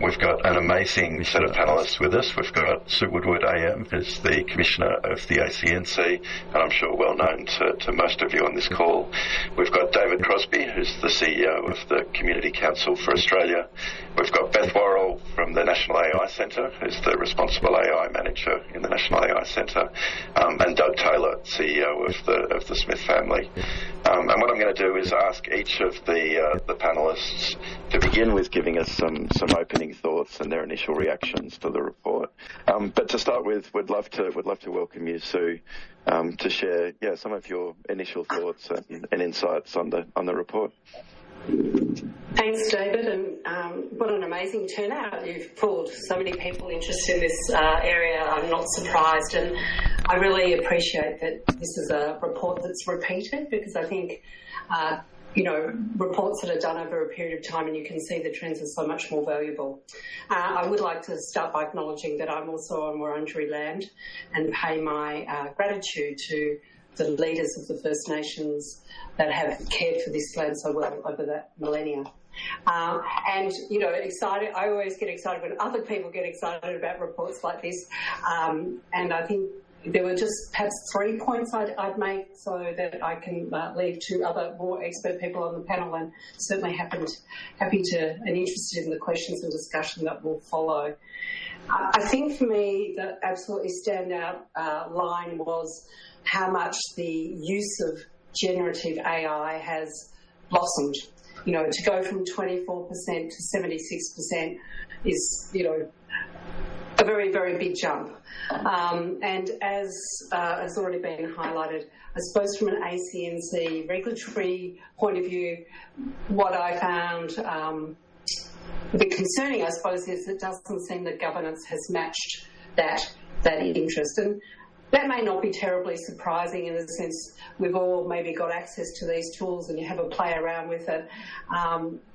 We've got an amazing set of panellists with us. We've got Sue Woodward AM, who's the Commissioner of the ACNC, and I'm sure well known to most of you on this call. We've got David Crosbie, who's the CEO of the Community Council for Australia. We've got Beth Worrall from the National AI Centre, who's the Responsible AI Manager in the National AI Centre, and Doug Taylor, CEO of the Smith family. And what I'm going to do is ask each of the panellists to begin with giving us some opening thoughts and their initial reactions to the report. But to start with, would love to welcome you, Sue, to share some of your initial thoughts and insights on the report. Thanks, David, and what an amazing turnout. You've pulled so many people interested in this area. I'm not surprised, and I really appreciate that this is a report that's repeated, because I think reports that are done over a period of time and you can see the trends are so much more valuable. I would like to start by acknowledging that I'm also on Wurundjeri land and pay my gratitude to the leaders of the First Nations that have cared for this land so well over that millennia. Excited. I always get excited when other people get excited about reports like this. And I think there were just perhaps 3 points I'd make so that I can leave to other more expert people on the panel, and certainly happy to and interested in the questions and discussion that will follow. I think for me the absolutely standout line was how much the use of generative AI has blossomed. To go from 24% to 76% is, a very, very big jump. And as has already been highlighted, I suppose from an ACNC regulatory point of view, what I found a bit concerning, I suppose, is it doesn't seem that governance has matched that interest. And that may not be terribly surprising in the sense we've all maybe got access to these tools and you have a play around with it.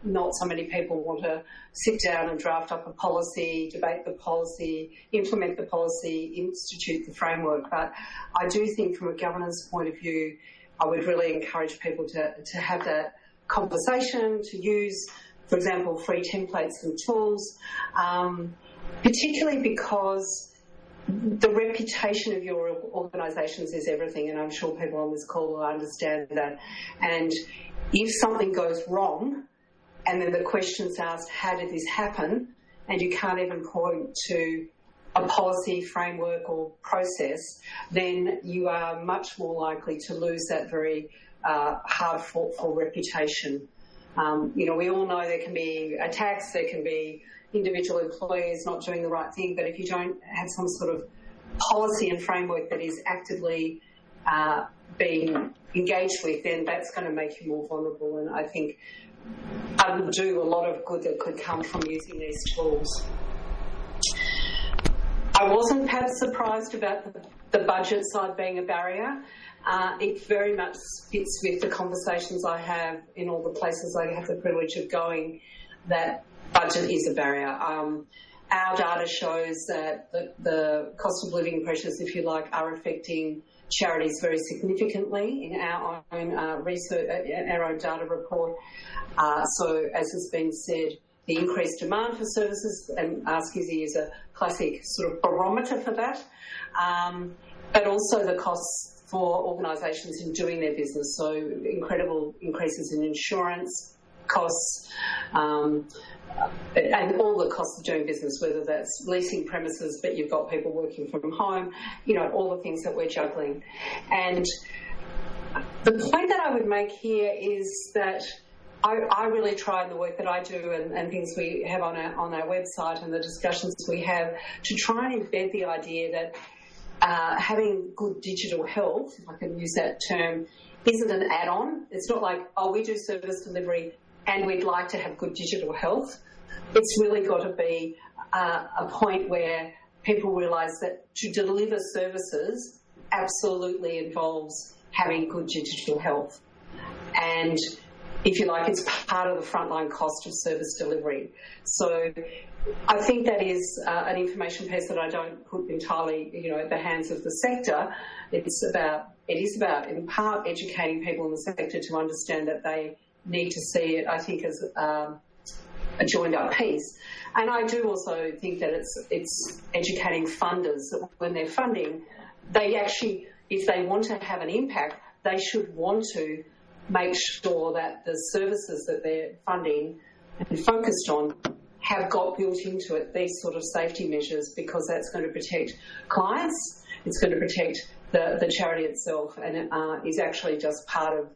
Not so many people want to sit down and draft up a policy, debate the policy, implement the policy, institute the framework. But I do think from a governance point of view, I would really encourage people to have that conversation, to use, for example, free templates and tools, particularly because the reputation of your organisations is everything, and I'm sure people on this call will understand that. And if something goes wrong, and then the question's asked, how did this happen, and you can't even point to a policy, framework or process, then you are much more likely to lose that very hard-fought-for reputation. We all know there can be attacks, there can be individual employees not doing the right thing, but if you don't have some sort of policy and framework that is actively being engaged with, then that's going to make you more vulnerable. And I think I would do a lot of good that could come from using these tools. I wasn't perhaps surprised about the budget side being a barrier. It very much fits with the conversations I have in all the places I have the privilege of going, that budget is a barrier. Our data shows that the cost of living pressures, if you like, are affecting charities very significantly in our own research, our own data report. So, as has been said, the increased demand for services, and Ask Izzy is a classic sort of barometer for that, but also the costs for organisations in doing their business. So, incredible increases in insurance costs, and all the costs of doing business, whether that's leasing premises, but you've got people working from home, all the things that we're juggling. And the point that I would make here is that I really try in the work that I do and things we have on our website and the discussions we have to try and embed the idea that having good digital health, if I can use that term, isn't an add-on. It's not like, we do service delivery and we'd like to have good digital health. It's really got to be a point where people realise that to deliver services absolutely involves having good digital health. And if you like, it's part of the frontline cost of service delivery. So I think that is an information piece that I don't put entirely, at the hands of the sector. It is about, in part, educating people in the sector to understand that they need to see it, I think, as a joined-up piece. And I do also think that it's educating funders that when they're funding, they actually, if they want to have an impact, they should want to make sure that the services that they're funding and focused on have got built into it these sort of safety measures, because that's going to protect clients, it's going to protect the charity itself, and it is actually just part of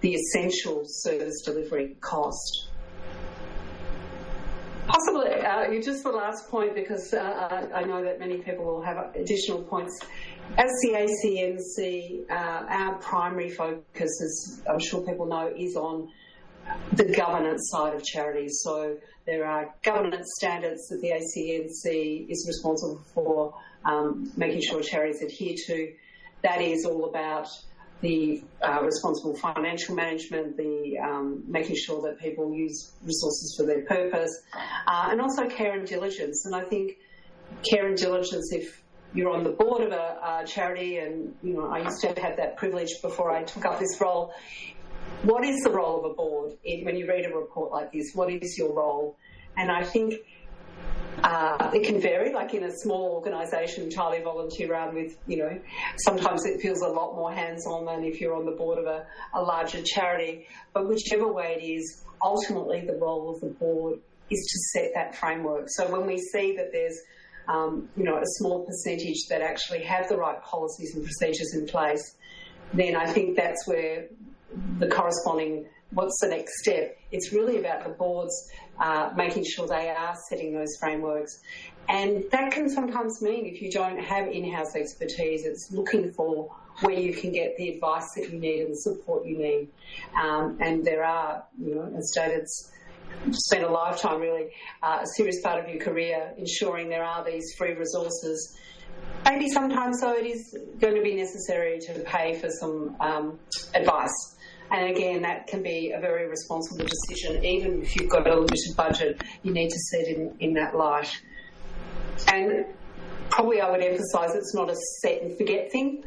the essential service delivery cost. Possibly, just the last point, because I know that many people will have additional points. As the ACNC, our primary focus, as I'm sure people know, is on the governance side of charities. So there are governance standards that the ACNC is responsible for making sure charities adhere to. That is all about the responsible financial management, the making sure that people use resources for their purpose, and also care and diligence. And I think care and diligence, if you're on the board of a charity, and I used to have that privilege before I took up this role. What is the role of a board when you read a report like this? What is your role? And I think it can vary, like in a small organisation, entirely volunteer run with, sometimes it feels a lot more hands-on than if you're on the board of a larger charity. But whichever way it is, ultimately the role of the board is to set that framework. So when we see that there's, a small percentage that actually have the right policies and procedures in place, then I think that's where the corresponding, what's the next step? It's really about the boards making sure they are setting those frameworks. And that can sometimes mean, if you don't have in-house expertise, it's looking for where you can get the advice that you need and the support you need. And there are, as David's spent a lifetime really, a serious part of your career ensuring there are these free resources. Maybe sometimes, though, it is going to be necessary to pay for some advice. And again, that can be a very responsible decision. Even if you've got a limited budget, you need to see it in that light. And probably I would emphasise it's not a set and forget thing.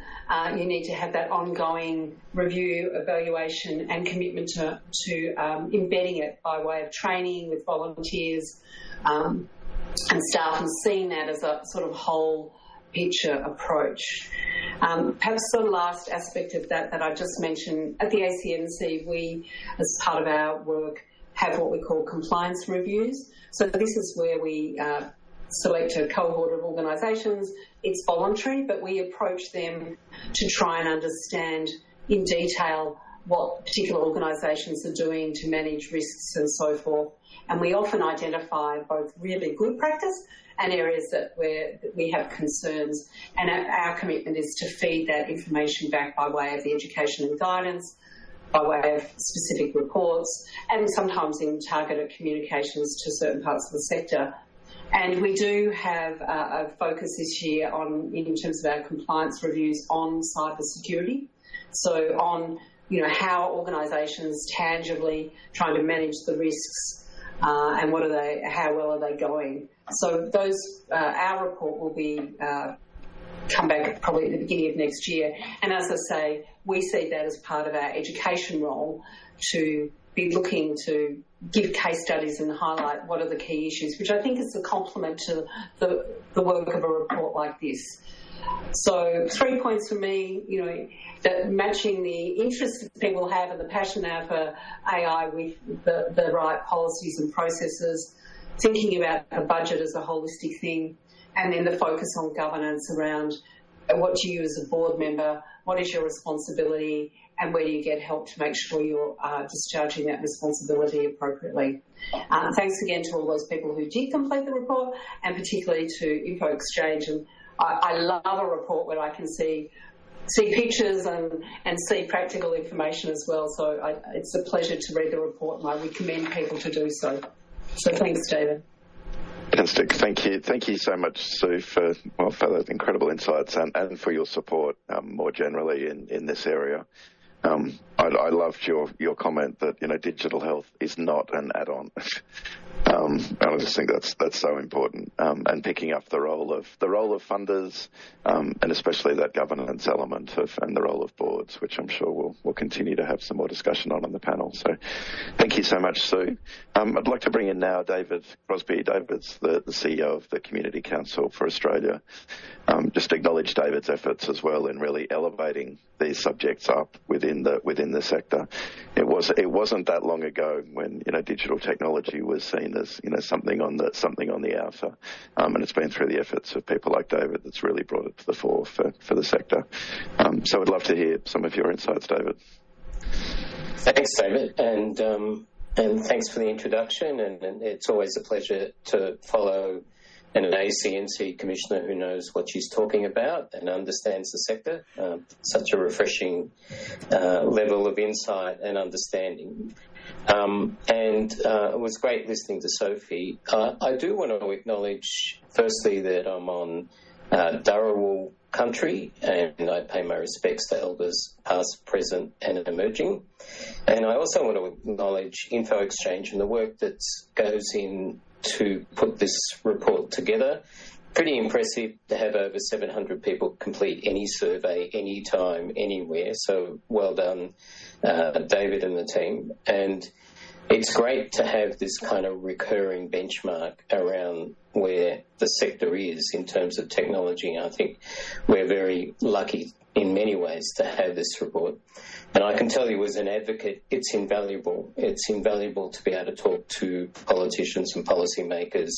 You need to have that ongoing review, evaluation and commitment to embedding it by way of training with volunteers and staff, and seeing that as a sort of whole picture approach. Perhaps the last aspect of that I just mentioned, at the ACNC, we, as part of our work, have what we call compliance reviews. So this is where we select a cohort of organisations. It's voluntary, but we approach them to try and understand in detail what particular organisations are doing to manage risks and so forth. And we often identify both really good practice and areas that we have concerns. And our commitment is to feed that information back by way of the education and guidance, by way of specific reports, and sometimes in targeted communications to certain parts of the sector. And we do have a focus this year in terms of our compliance reviews on cyber security. So on, how organisations tangibly trying to manage the risks and how well are they going. So those, our report will be come back probably at the beginning of next year. And as I say, we see that as part of our education role to be looking to give case studies and highlight what are the key issues, which I think is a complement to the work of a report like this. So 3 points for me, that matching the interest that people have and the passion they have for AI with the right policies and processes, thinking about the budget as a holistic thing, and then the focus on governance around what do you as a board member, what is your responsibility, and where do you get help to make sure you're discharging that responsibility appropriately. Thanks again to all those people who did complete the report, and particularly to Infoxchange. And I love a report where I can see pictures and see practical information as well. So it's a pleasure to read the report, and I recommend people to do so. So thanks, David. Fantastic. Thank you so much, Sue, for those incredible insights and for your support more generally in this area. I loved your comment that digital health is not an add-on. And I just think that's so important, and picking up the role of funders, and especially that governance element and the role of boards, which I'm sure we'll continue to have some more discussion on the panel. So, thank you so much, Sue. I'd like to bring in now David Crosbie. David's the CEO of the Community Council for Australia. Just acknowledge David's efforts as well in really elevating these subjects up within the sector. It wasn't that long ago when digital technology was seen as something on the outer, and it's been through the efforts of people like David that's really brought it to the fore for the sector. So I'd love to hear some of your insights, David. Thanks, David, and thanks for the introduction. And it's always a pleasure to follow an ACNC commissioner who knows what she's talking about and understands the sector. Such a refreshing level of insight and understanding. It was great listening to Sophie. I do want to acknowledge, firstly, that I'm on Worrall country, and I pay my respects to elders past, present and emerging. And I also want to acknowledge Infoxchange and the work that goes in to put this report together. Pretty impressive to have over 700 people complete any survey, anytime, anywhere. So well done, David and the team. And it's great to have this kind of recurring benchmark around where the sector is in terms of technology. I think we're very lucky in many ways to have this report. And I can tell you as an advocate, it's invaluable. It's invaluable to be able to talk to politicians and policymakers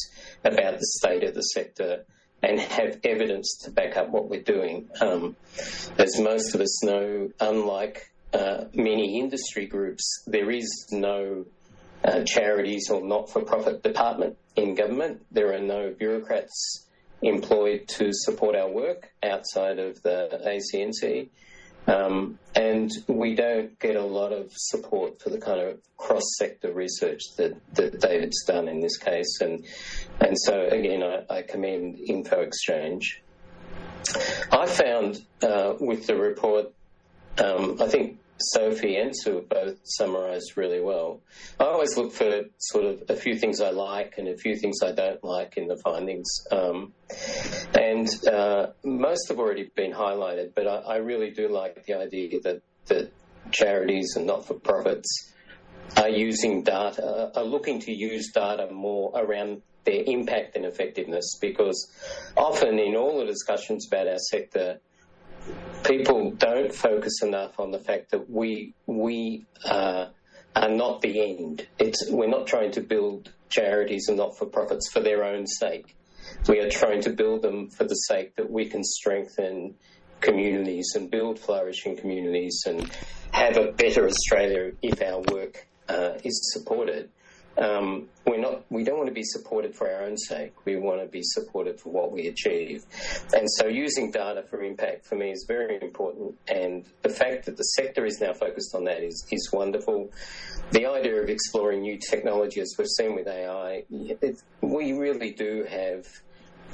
about the state of the sector and have evidence to back up what we're doing. As most of us know, unlike many industry groups, there is no charities or not-for-profit department in government. There are no bureaucrats employed to support our work outside of the ACNC. And we don't get a lot of support for the kind of cross-sector research that David's done in this case. And so, again, I commend Infoxchange. I found with the report, I think Sophie and Sue have both summarised really well. I always look for sort of a few things I like and a few things I don't like in the findings. And most have already been highlighted, but I really do like the idea that charities and not-for-profits are using data, are looking to use data more around their impact and effectiveness, because often in all the discussions about our sector, people don't focus enough on the fact that we are not the end. We're not trying to build charities and not-for-profits for their own sake. We are trying to build them for the sake that we can strengthen communities and build flourishing communities and have a better Australia if our work is supported. We don't want to be supported for our own sake. We want to be supported for what we achieve. And so using data for impact for me is very important. And the fact that the sector is now focused on that is wonderful. The idea of exploring new technology, as we've seen with AI, we really do have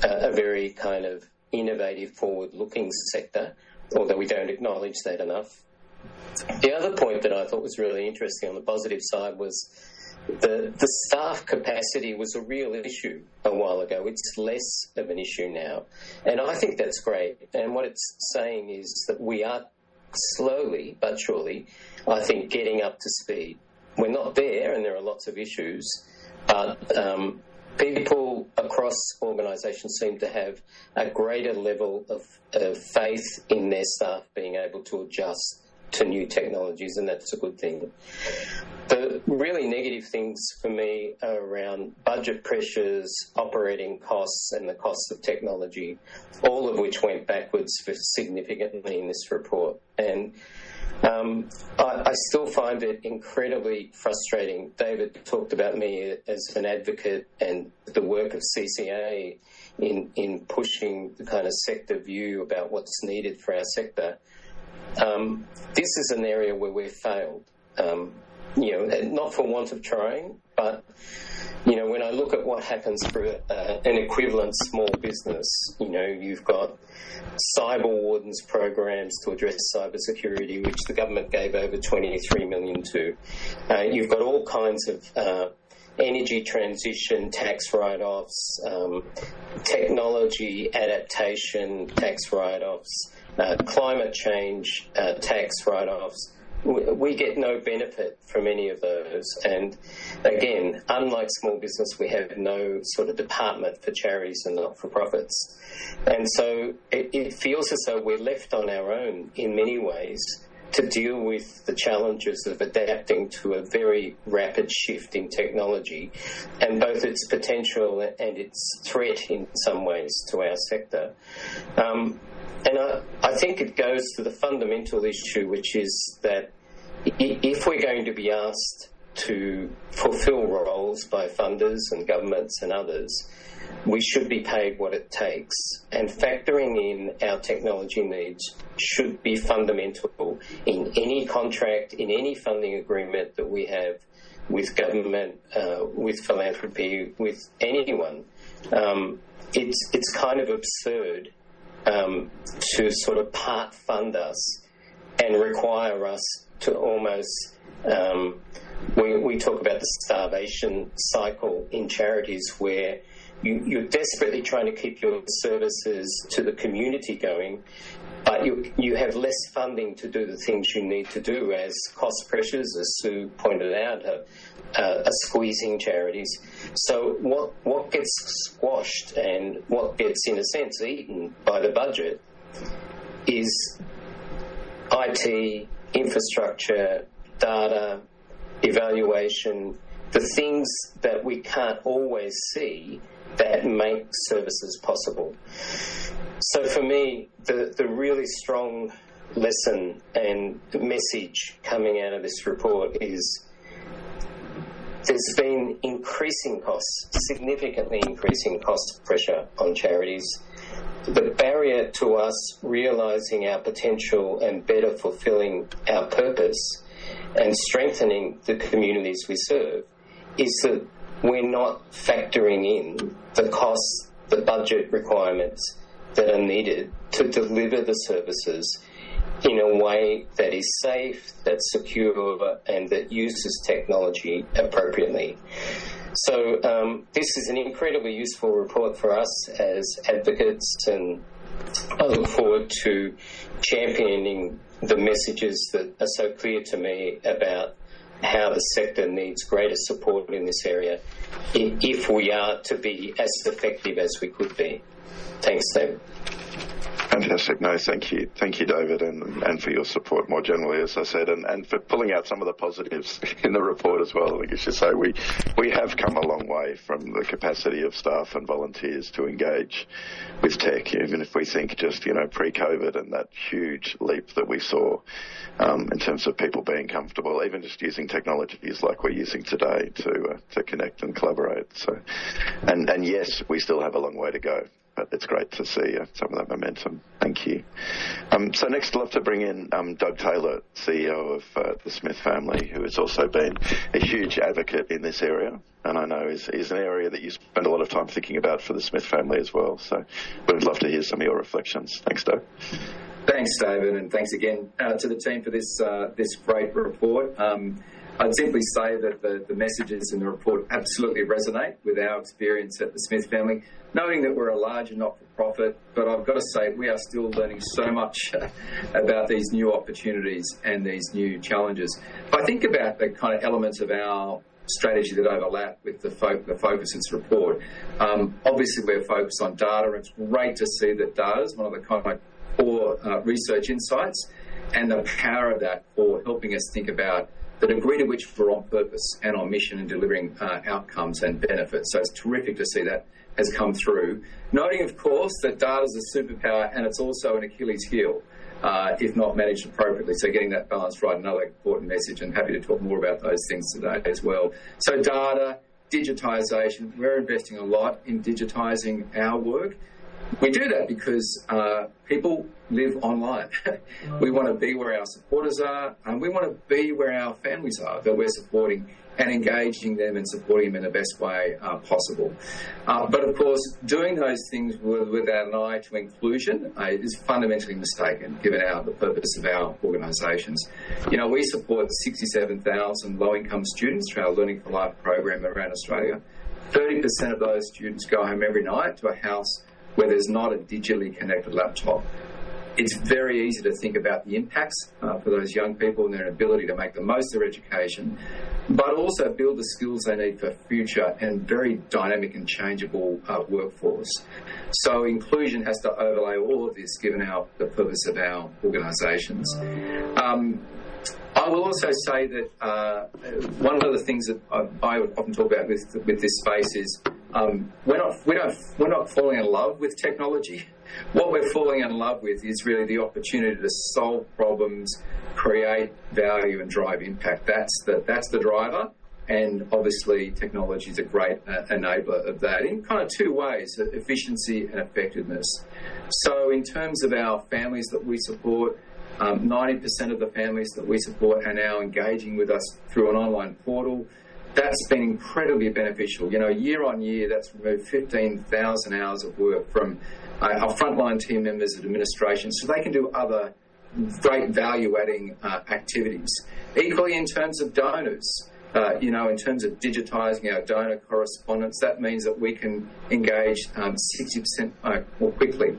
a very kind of innovative, forward-looking sector, although we don't acknowledge that enough. The other point that I thought was really interesting on the positive side was the staff capacity was a real issue a while ago. It's less of an issue now. And I think that's great. And what it's saying is that we are slowly but surely, I think, getting up to speed. We're not there, and there are lots of issues, but people across organisations seem to have a greater level of faith in their staff being able to adjust to new technologies, and that's a good thing. The really negative things for me are around budget pressures, operating costs, and the costs of technology, all of which went backwards significantly in this report. And I still find it incredibly frustrating. David talked about me as an advocate and the work of CCA in pushing the kind of sector view about what's needed for our sector. This is an area where we've failed, not for want of trying, but, when I look at what happens for an equivalent small business, you've got cyber wardens programs to address cybersecurity, which the government gave over $23 million to. You've got all kinds of energy transition tax write-offs, technology adaptation tax write-offs, climate change tax write-offs. We get no benefit from any of those. And again, unlike small business, we have no sort of department for charities and not-for-profits. And so it feels as though we're left on our own in many ways to deal with the challenges of adapting to a very rapid shift in technology and both its potential and its threat in some ways to our sector. And I think it goes to the fundamental issue, which is that if we're going to be asked to fulfil roles by funders and governments and others, we should be paid what it takes. And factoring in our technology needs should be fundamental in any contract, in any funding agreement that we have with government, with philanthropy, with anyone. It's kind of absurd to sort of part fund us and require us to almost, we talk about the starvation cycle in charities where you're desperately trying to keep your services to the community going, but you have less funding to do the things you need to do as cost pressures, as Sue pointed out, are squeezing charities. So what gets squashed and what gets, in a sense, eaten by the budget is IT, infrastructure, data, evaluation, the things that we can't always see that make services possible. So for me, the really strong lesson and message coming out of this report is there's been increasing costs, significantly increasing cost pressure on charities. The barrier to us realising our potential and better fulfilling our purpose and strengthening the communities we serve is that we're not factoring in the costs, the budget requirements that are needed to deliver the services in a way that is safe, that's secure, and that uses technology appropriately. So this is an incredibly useful report for us as advocates, and I look forward to championing the messages that are so clear to me about how the sector needs greater support in this area if we are to be as effective as we could be. Thanks, David. Fantastic. No, thank you. Thank you, David, and for your support more generally, as I said, and for pulling out some of the positives in the report as well. I think you should say we have come a long way from the capacity of staff and volunteers to engage with tech, even if we think just, pre-COVID and that huge leap that we saw in terms of people being comfortable, even just using technologies like we're using today to connect and collaborate. So, and yes, we still have a long way to go. But it's great to see some of that momentum. Thank you. So next I'd love to bring in Doug Taylor, CEO of the Smith family, who has also been a huge advocate in this area, and I know is an area that you spend a lot of time thinking about for the Smith family as well. So we'd love to hear some of your reflections. Thanks, Doug. Thanks, David, and thanks again to the team for this great report. I'd simply say that the messages in the report absolutely resonate with our experience at the Smith family, noting that we're a large and not-for-profit, but I've got to say we are still learning so much about these new opportunities and these new challenges. If I think about the kind of elements of our strategy that overlap with the focus of this report, obviously we're focused on data. It's great to see that data is one of the kind of core research insights and the power of that for helping us think about the degree to which we're on purpose and on mission and delivering outcomes and benefits. So it's terrific to see that has come through. Noting, of course, that data is a superpower and it's also an Achilles heel if not managed appropriately. So getting that balance right, another important message, and happy to talk more about those things today as well. So data, digitisation, we're investing a lot in digitising our work. We do that because people live online. We want to be where our supporters are, and we want to be where our families are that we're supporting, and engaging them and supporting them in the best way possible. But of course, doing those things without an eye to inclusion is fundamentally mistaken, given the purpose of our organisations. We support 67,000 low-income students through our Learning for Life program around Australia. 30% of those students go home every night to a house where there's not a digitally connected laptop. It's very easy to think about the impacts for those young people and their ability to make the most of their education, but also build the skills they need for future and very dynamic and changeable workforce. So inclusion has to overlay all of this, given the purpose of our organisations. I will also say that one of the things that I often talk about with this space is we're not falling in love with technology. What we're falling in love with is really the opportunity to solve problems, create value, and drive impact. That's the driver, and obviously technology is a great enabler of that in kind of two ways: efficiency and effectiveness. So in terms of our families that we support, 90% of the families that we support are now engaging with us through an online portal. That's been incredibly beneficial. Year on year, that's removed 15,000 hours of work from our frontline team members at administration, so they can do other great value-adding activities. Equally, in terms of donors, in terms of digitising our donor correspondence, that means that we can engage 60% more quickly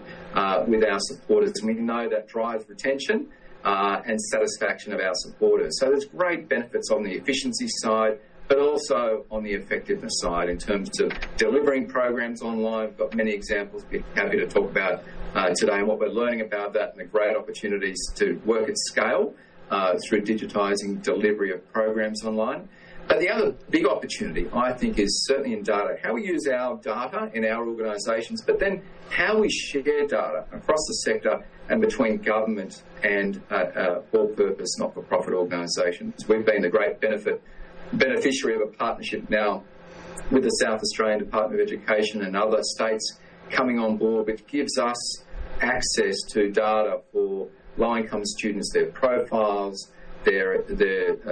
with our supporters. And we know that drives retention and satisfaction of our supporters. So there's great benefits on the efficiency side, but also on the effectiveness side in terms of delivering programs online. We've got many examples we're happy to talk about today, and what we're learning about that, and the great opportunities to work at scale through digitising delivery of programs online. But the other big opportunity, I think, is certainly in data. How we use our data in our organisations, but then how we share data across the sector and between government and all-purpose, not-for-profit organisations. We've been the great beneficiary of a partnership now with the South Australian Department of Education and other states coming on board, which gives us access to data for low-income students, their profiles, their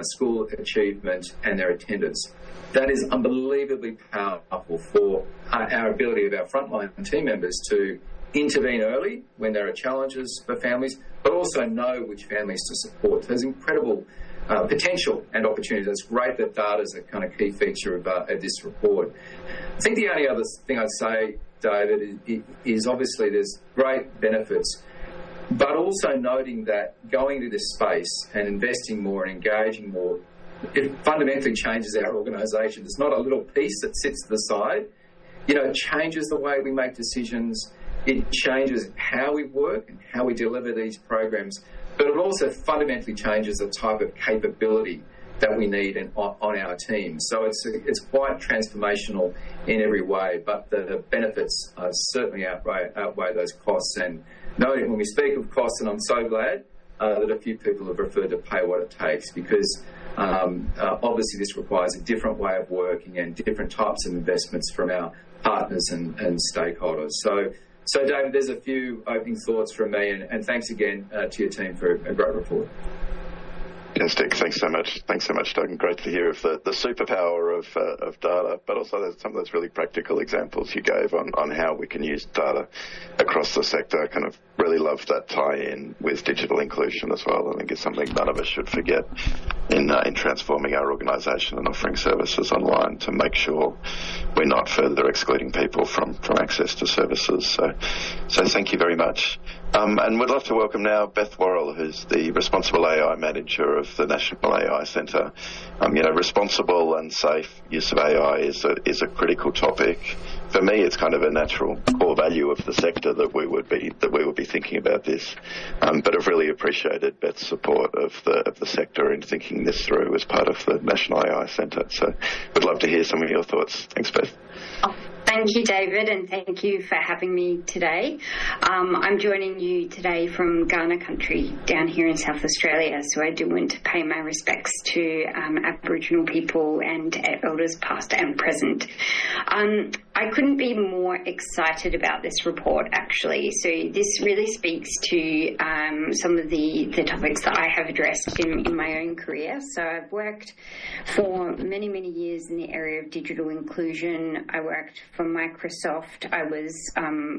school achievement and their attendance. That is unbelievably powerful for our ability of our frontline team members to intervene early when there are challenges for families, but also know which families to support. So there's incredible potential and opportunities. It's great that data is a kind of key feature of this report. I think the only other thing I'd say, David, is obviously there's great benefits, but also noting that going into this space and investing more and engaging more, it fundamentally changes our organisation. It's not a little piece that sits to the side. It changes the way we make decisions. It changes how we work and how we deliver these programs. But it also fundamentally changes the type of capability that we need on our team. So it's quite transformational in every way, but the benefits certainly outweigh those costs. And noting when we speak of costs, and I'm so glad that a few people have referred to pay what it takes, because obviously this requires a different way of working and different types of investments from our partners and stakeholders. So, David, there's a few opening thoughts from me, and thanks again to your team for a great report. Fantastic. Thanks so much, Doug. And great to hear of the superpower of data, but also there's some of those really practical examples you gave on how we can use data across the sector. I kind of really love that tie-in with digital inclusion as well. I think it's something none of us should forget in transforming our organisation and offering services online to make sure we're not further excluding people from access to services. So thank you very much. And we'd love to welcome now Beth Worrall, who's the Responsible AI Manager of the National AI Centre. Responsible and safe use of AI is a critical topic. For me, it's kind of a natural core value of the sector that we would be thinking about this. But I've really appreciated Beth's support of the sector in thinking this through as part of the National AI Centre. So we'd love to hear some of your thoughts. Thanks, Beth. Thank you, David, and thank you for having me today. I'm joining you today from Kaurna country down here in South Australia, so I do want to pay my respects to Aboriginal people and elders past and present. I couldn't be more excited about this report, actually. So this really speaks to some of the topics that I have addressed in my own career. So I've worked for many, many years in the area of digital inclusion. I worked for Microsoft. I was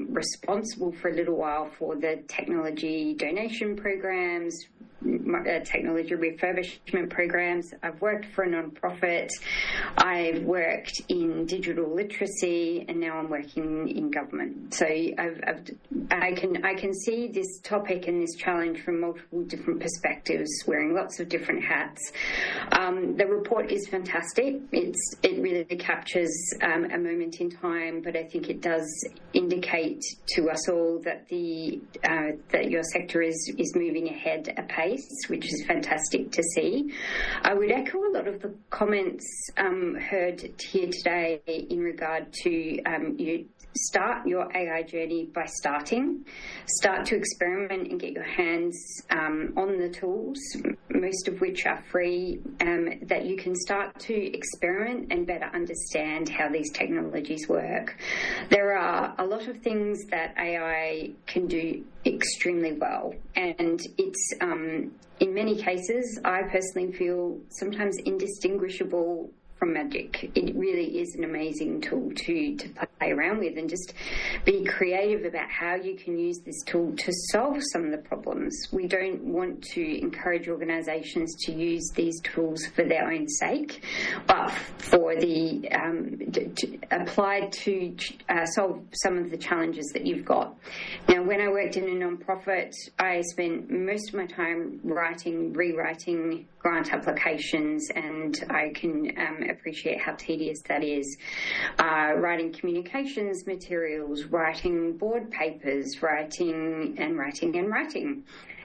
responsible for a little while for the technology donation programs, technology refurbishment programs. I've worked for a non-profit. I've worked in digital literacy, and now I'm working in government. So I can see this topic and this challenge from multiple different perspectives, wearing lots of different hats. The report is fantastic. It really captures a moment in time, but I think it does indicate to us all that that your sector is moving ahead apace, which is fantastic to see. I would echo a lot of the comments heard here today in regard to you start your AI journey by start to experiment and get your hands on the tools, most of which are free, that you can start to experiment and better understand how these technologies work. There are a lot of things that AI can do extremely well, and it's in many cases, I personally feel sometimes indistinguishable from magic. It really is an amazing tool to play around with and just be creative about how you can use this tool to solve some of the problems. We don't want to encourage organisations to use these tools for their own sake, but for applied to solve some of the challenges that you've got. Now, when I worked in a non-profit, I spent most of my time rewriting grant applications, and I can appreciate how tedious that is. Writing communications materials, writing board papers, writing.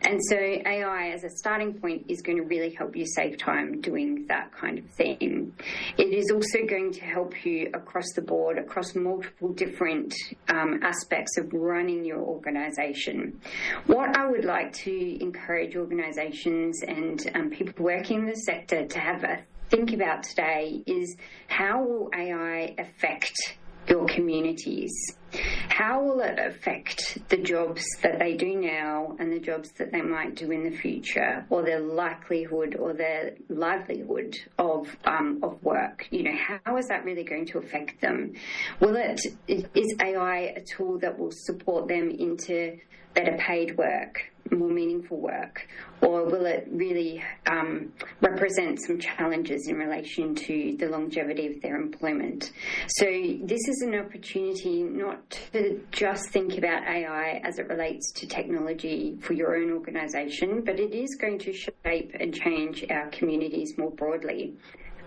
And so AI as a starting point is going to really help you save time doing that kind of thing. It is also going to help you across the board, across multiple different aspects of running your organisation. What I would like to encourage organisations and people working in the sector to have a think about today is, how will AI affect your communities? How will it affect the jobs that they do now and the jobs that they might do in the future, or their likelihood or their livelihood of work? You know, how is that really going to affect them? Is AI a tool that will support them into better paid work, more meaningful work, or will it really represent some challenges in relation to the longevity of their employment? So this is an opportunity not to just think about AI as it relates to technology for your own organisation, but it is going to shape and change our communities more broadly.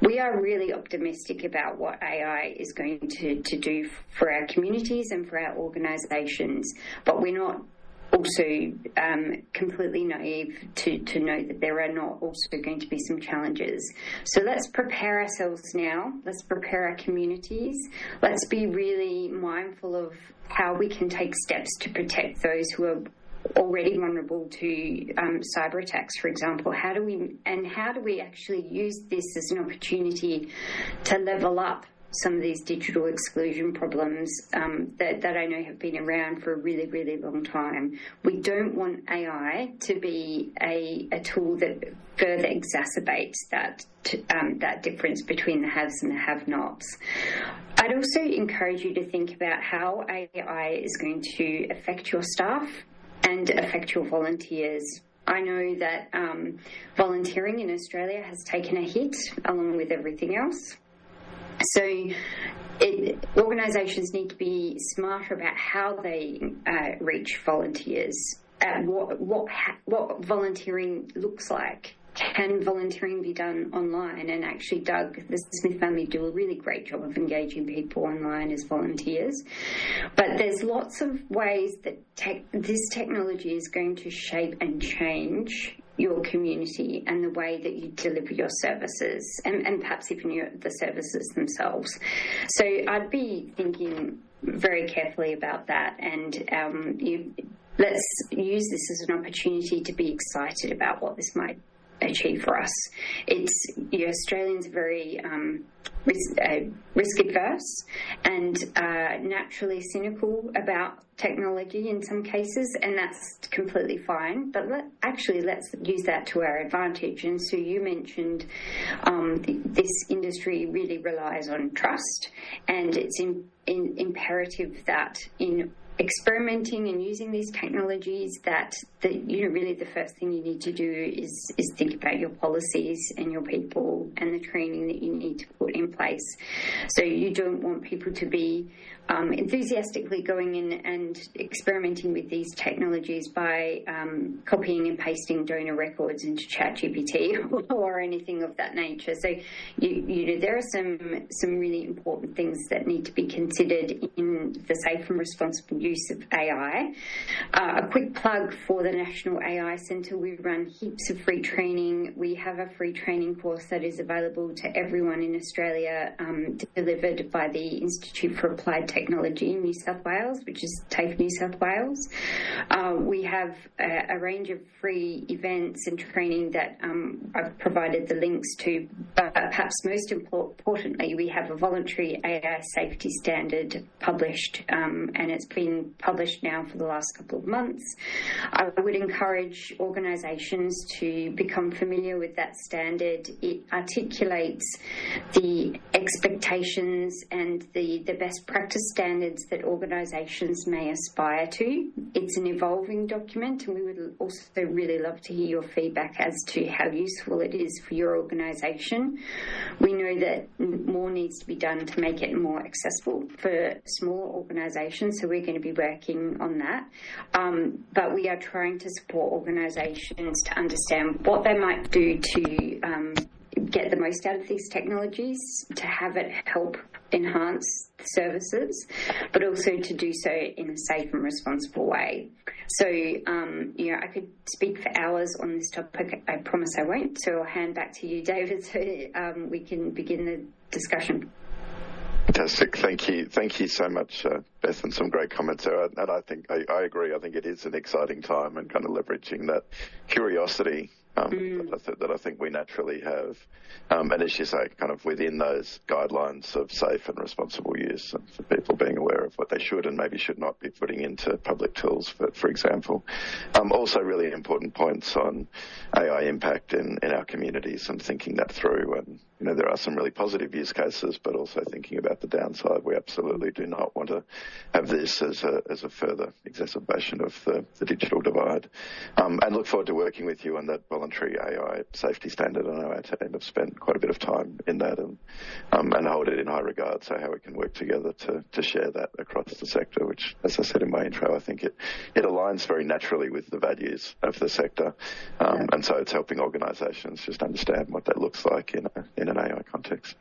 We are really optimistic about what AI is going to do for our communities and for our organisations, but we're not also completely naive to know that there are not also going to be some challenges. So let's prepare ourselves now. Let's prepare our communities. Let's be really mindful of how we can take steps to protect those who are already vulnerable to cyber attacks, for example. How do we actually use this as an opportunity to level up some of these digital exclusion problems that I know have been around for a really, really long time? We don't want AI to be a tool that further exacerbates that difference between the haves and the have-nots. I'd also encourage you to think about how AI is going to affect your staff and affect your volunteers. I know that volunteering in Australia has taken a hit along with everything else. So organisations need to be smarter about how they reach volunteers, what volunteering looks like. Can volunteering be done online? And actually, Doug, the Smith family do a really great job of engaging people online as volunteers. But there's lots of ways that this technology is going to shape and change your community and the way that you deliver your services, and perhaps even the services themselves. So I'd be thinking very carefully about that, and let's use this as an opportunity to be excited about what this might achieve for us. Australians are very risk adverse and naturally cynical about technology in some cases, and that's completely fine. But let's use that to our advantage. And so you mentioned this industry really relies on trust, and it's imperative that in experimenting and using these technologies that really the first thing you need to do is think about your policies and your people and the training that you need to put in place. So you don't want people to be enthusiastically going in and experimenting with these technologies by copying and pasting donor records into ChatGPT or anything of that nature. So there are some really important things that need to be considered in the safe and responsible use of AI. A quick plug for the National AI Centre. We run heaps of free training. We have a free training course that is available to everyone in Australia, delivered by the Institute for Applied Technology in New South Wales, which is TAFE New South Wales. We have a range of free events and training that I've provided the links to, but perhaps most importantly, we have a voluntary AI safety standard published, and it's been published now for the last couple of months. I would encourage organisations to become familiar with that standard. It articulates the expectations and the best practice standards that organisations may aspire to. It's an evolving document, and we would also really love to hear your feedback as to how useful it is for your organisation. We know that more needs to be done to make it more accessible for smaller organisations, so we're going to be working on that. But we are trying to support organisations to understand what they might do to get the most out of these technologies, to have it help enhance the services, but also to do so in a safe and responsible way. So, I could speak for hours on this topic. I promise I won't. So I'll hand back to you, David, so we can begin the discussion. Fantastic. Thank you so much, Beth, and some great comments there. And I think I agree. I think it is an exciting time, and kind of leveraging that curiosity that I think we naturally have. And as you say, kind of within those guidelines of safe and responsible use, and for people being aware of what they should and maybe should not be putting into public tools, for example. Also really important points on AI impact in our communities and thinking that through. And, there are some really positive use cases, but also thinking about the downside. We absolutely do not want to have this as a further exacerbation of the digital divide. And look forward to working with you on that voluntary AI safety standard. I know our team have spent quite a bit of time in that and hold it in high regard, so how we can work together to share that across the sector, which, as I said in my intro, I think it aligns very naturally with the values of the sector. And so it's helping organisations just understand what that looks like in an AI context.